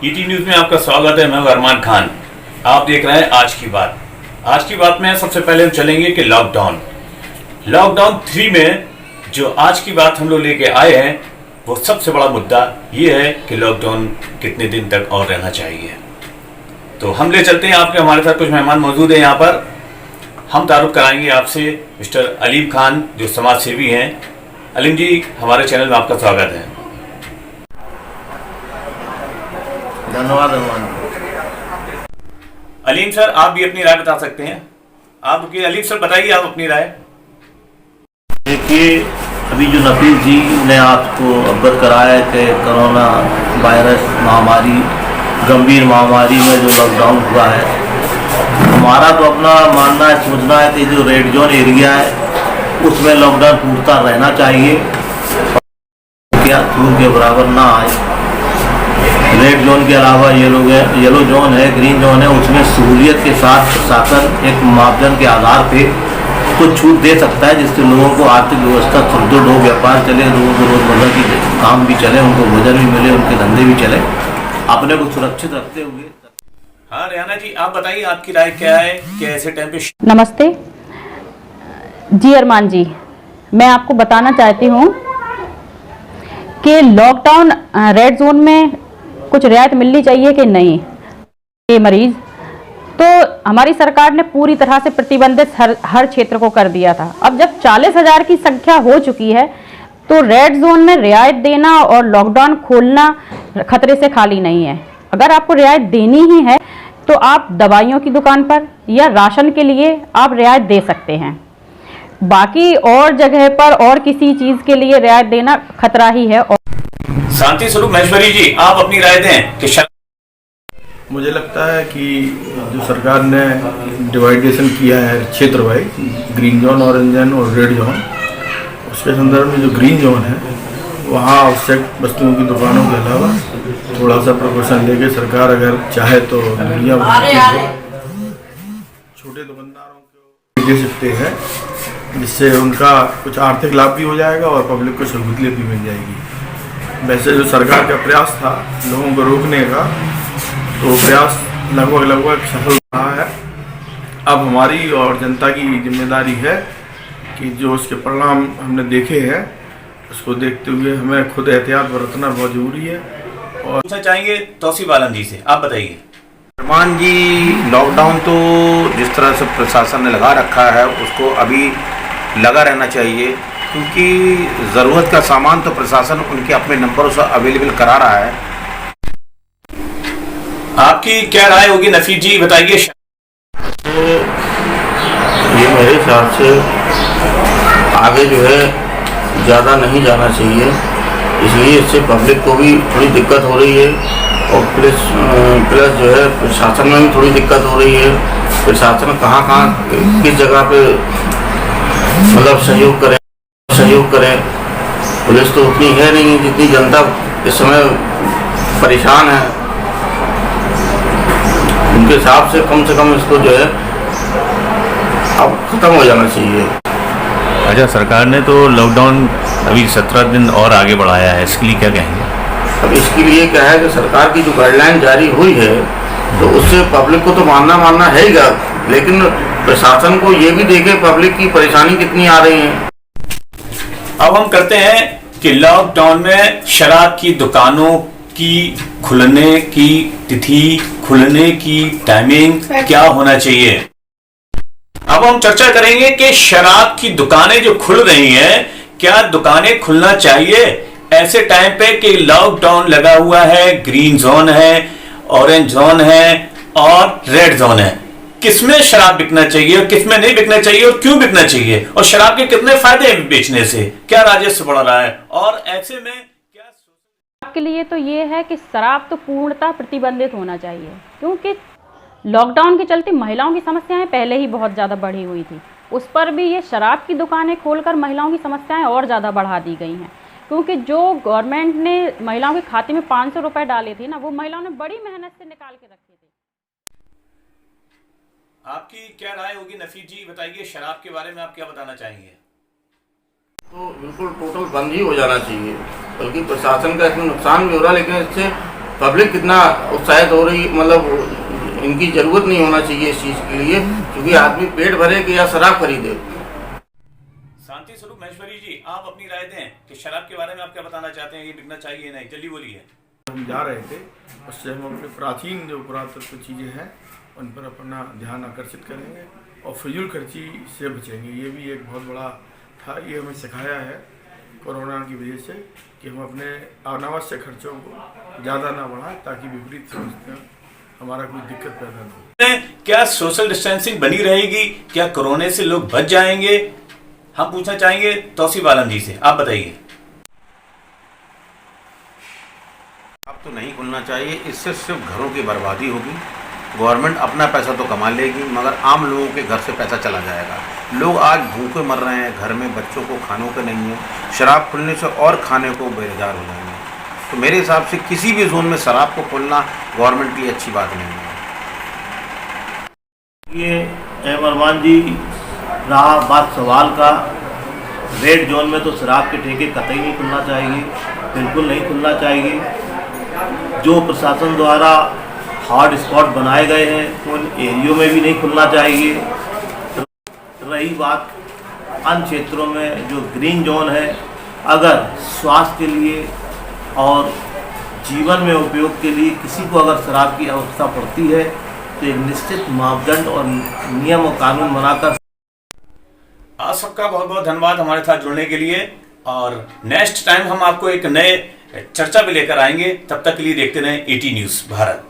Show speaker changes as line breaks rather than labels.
ET news में आपका स्वागत है। मैं अरमान खान। आप देख रहे हैं आज की बात। आज की बात में सबसे पहले हम चलेंगे कि लॉकडाउन 3 में जो आज की बात हम लोग लेके आए हैं, वो सबसे बड़ा मुद्दा ये है कि लॉकडाउन कितने दिन तक और रहना चाहिए। तो हम ले चलते हैं आपके, हमारे साथ कुछ मेहमान मौजूद हैं यहाँ पर। हम तारुफ कराएंगे आपसे मिस्टर अलीम खान, जो समाज सेवी हैं। अलीम जी, हमारे चैनल में आपका स्वागत है।
धन्यवाद अरमान।
अलीम सर, आप भी अपनी राय बता सकते हैं। अलीम सर बताइए आप अपनी राय।
देखिए, अभी जो नफीस जी ने आपको अवगत कराया कि कोरोना वायरस महामारी, गंभीर महामारी में जो लॉकडाउन हुआ है, हमारा तो अपना मानना है, सोचना है कि जो रेड जोन एरिया है उसमें लॉकडाउन पूर्णतः रहना चाहिए, क्या छूट के बराबर ना आए। रेड जोन के अलावा येलो जोन है, ग्रीन जोन है, उसमें सहूलियत के साथ प्रशासन एक मापदंड के आधार पे कुछ छूट दे सकता है, जिससे लोगों को आर्थिक व्यवस्था सुदृढ़ हो, व्यापार चले, लोगों को रोजमर्रा की काम भी चले, उनको भोजन भी मिले, उनके धंधे भी चले, अपने को सुरक्षित रखते हुए।
हाँ रेहाना जी, आप बताइए आपकी राय क्या है कि ऐसे टाइम पे।
नमस्ते जी अरमान जी, मैं आपको बताना चाहती हूँ कि लॉकडाउन रेड जोन में कुछ रियायत मिलनी चाहिए कि नहीं। ये मरीज तो हमारी सरकार ने पूरी तरह से प्रतिबंधित हर क्षेत्र को कर दिया था। अब जब 40,000 की संख्या हो चुकी है तो रेड जोन में रियायत देना और लॉकडाउन खोलना खतरे से खाली नहीं है। अगर आपको रियायत देनी ही है तो आप दवाइयों की दुकान पर या राशन के लिए आप रियायत दे सकते हैं। बाकी और जगह पर और किसी चीज़ के लिए रियायत देना खतरा ही है।
शांति स्वरूप महेश्वरी जी, आप अपनी राय दें कि
मुझे लगता है कि जो सरकार ने डिवाइडेशन किया है क्षेत्र wise, green zone, orange zone और रेड जोन, उसके संदर्भ में जो ग्रीन जोन है वहाँ आवश्यक वस्तुओं की दुकानों के अलावा थोड़ा सा प्रिकॉशन लेके सरकार अगर चाहे तो दुनिया भर छोटे दुकानदारों को दे सकते हैं, जिससे उनका कुछ आर्थिक लाभ भी हो जाएगा और पब्लिक को सहूलियत भी मिल जाएगी। वैसे जो सरकार का प्रयास था लोगों को रोकने का, तो प्रयास लगभग सफल रहा है। अब हमारी और जनता की जिम्मेदारी है कि जो उसके परिणाम हमने देखे हैं उसको देखते हुए हमें खुद एहतियात बरतना बहुत जरूरी है। और
पूछना चाहेंगे तौसीफ आलम जी से, आप बताइए।
अरमान जी, लॉकडाउन तो जिस तरह से प्रशासन ने लगा रखा है उसको अभी लगा रहना चाहिए, क्योंकि ज़रूरत का सामान तो प्रशासन उनके अपने नंबरों से अवेलेबल करा रहा है।
आपकी क्या राय होगी नफीस जी, बताइए।
तो ये मेरे हिसाब से आगे जो है ज़्यादा नहीं जाना चाहिए, इसलिए इससे पब्लिक को भी थोड़ी दिक्कत हो रही है और प्लस जो है प्रशासन में भी थोड़ी दिक्कत हो रही है। प्रशासन कहाँ किस जगह पे मतलब सहयोग करे। पुलिस तो उतनी है नहीं जितनी जनता इस समय परेशान है। उनके हिसाब से कम इसको जो है अब ख़त्म हो जाना चाहिए।
अच्छा, सरकार ने तो लॉकडाउन अभी 17 दिन और आगे बढ़ाया है, इसके लिए क्या कहेंगे?
अब इसके लिए क्या है कि सरकार की जो गाइडलाइन जारी हुई है तो उससे पब्लिक को तो मानना है ही, लेकिन प्रशासन को ये भी देखे पब्लिक की परेशानी कितनी आ रही है।
अब हम करते हैं कि लॉकडाउन में शराब की दुकानों की खुलने की तिथि, खुलने की टाइमिंग क्या होना चाहिए। अब हम चर्चा करेंगे कि शराब की दुकानें जो खुल रही हैं, क्या दुकानें खुलना चाहिए ऐसे टाइम पे कि लॉकडाउन लगा हुआ है, ग्रीन जोन है, ऑरेंज जोन है और रेड जोन है। किसमें शराब बिकना चाहिए और किसमें नहीं बिकना चाहिए और क्यों बिकना चाहिए, और शराब के कितने फायदे हैं बेचने से, क्या राजस्व बढ़ रहा है, और ऐसे में क्या
आपके लिए तो ये है कि शराब तो पूर्णतः प्रतिबंधित होना चाहिए, क्योंकि लॉकडाउन के चलते महिलाओं की समस्याएं पहले ही बहुत ज़्यादा बढ़ी हुई थी। उस पर भी ये शराब की दुकानें खोलकर महिलाओं की समस्याएं और ज़्यादा बढ़ा दी गई हैं, क्योंकि जो गवर्नमेंट ने महिलाओं के खाते में 500 रुपये डाले थे ना, वो महिलाओं ने बड़ी मेहनत से निकाल के रखे थे।
आपकी क्या राय होगी नफीस जी, बताइए शराब के बारे में आप क्या बताना चाहेंगे?
तो बिल्कुल टोटल बंद ही हो जाना चाहिए, बल्कि प्रशासन का इसमें नुकसान भी हो रहा है, लेकिन इससे
पब्लिक कितना उत्साहित हो रही, मतलब इनकी ज़रूरत नहीं होना चाहिए इस चीज़ के लिए, क्योंकि आदमी पेट भरे कि या शराब खरीदे।
शांति स्वरूप महेश्वरी जी, आप अपनी राय दें कि शराब के बारे में आप क्या बताना चाहते हैं, ये बिकना चाहिए नहीं, जल्दी बोलिए।
हम जा रहे थे, उससे हम अपने प्राचीन जो पुरातत्व चीज़ें हैं उन पर अपना ध्यान आकर्षित करेंगे और फिजूल खर्ची से बचेंगे। ये भी एक बहुत बड़ा था, ये हमें सिखाया है कोरोना की वजह से कि हम अपने अनावश्यक खर्चों को ज़्यादा ना बढ़ाएं ताकि विपरीत समस्या हमारा कोई दिक्कत पैदा ना हो।
क्या सोशल डिस्टेंसिंग बनी रहेगी? क्या कोरोना से लोग बच जाएंगे? हम पूछना चाहेंगे तौसीफ आलम जी से, आप बताइए।
अब तो नहीं खुलना चाहिए, इससे सिर्फ घरों की बर्बादी होगी। गवर्नमेंट अपना पैसा तो कमा लेगी मगर आम लोगों के घर से पैसा चला जाएगा। लोग आज भूखे मर रहे हैं, घर में बच्चों को खानों के नहीं है, शराब खुलने से और खाने को बेरोजगार हो जाएंगे। तो मेरे हिसाब से किसी भी जोन में शराब को खोलना गवर्नमेंट की अच्छी बात नहीं है।
ये अरमान जी, रहा बात सवाल का, रेड जोन में तो शराब के ठेके कतई नहीं खुलना चाहिए, बिल्कुल नहीं खुलना चाहिए। जो प्रशासन द्वारा हॉट स्पॉट बनाए गए हैं उन एरियो में भी नहीं खुलना चाहिए। रही बात अन्य क्षेत्रों में जो ग्रीन जोन है, अगर स्वास्थ्य के लिए और जीवन में उपयोग के लिए किसी को अगर शराब की आवश्यकता पड़ती है तो एक निश्चित मापदंड और नियम और कानून बनाकर।
आप सबका बहुत बहुत धन्यवाद हमारे साथ जुड़ने के लिए, और नेक्स्ट टाइम हम आपको एक नए चर्चा भी लेकर आएंगे। तब तक के लिए देखते रहें ET न्यूज़ भारत।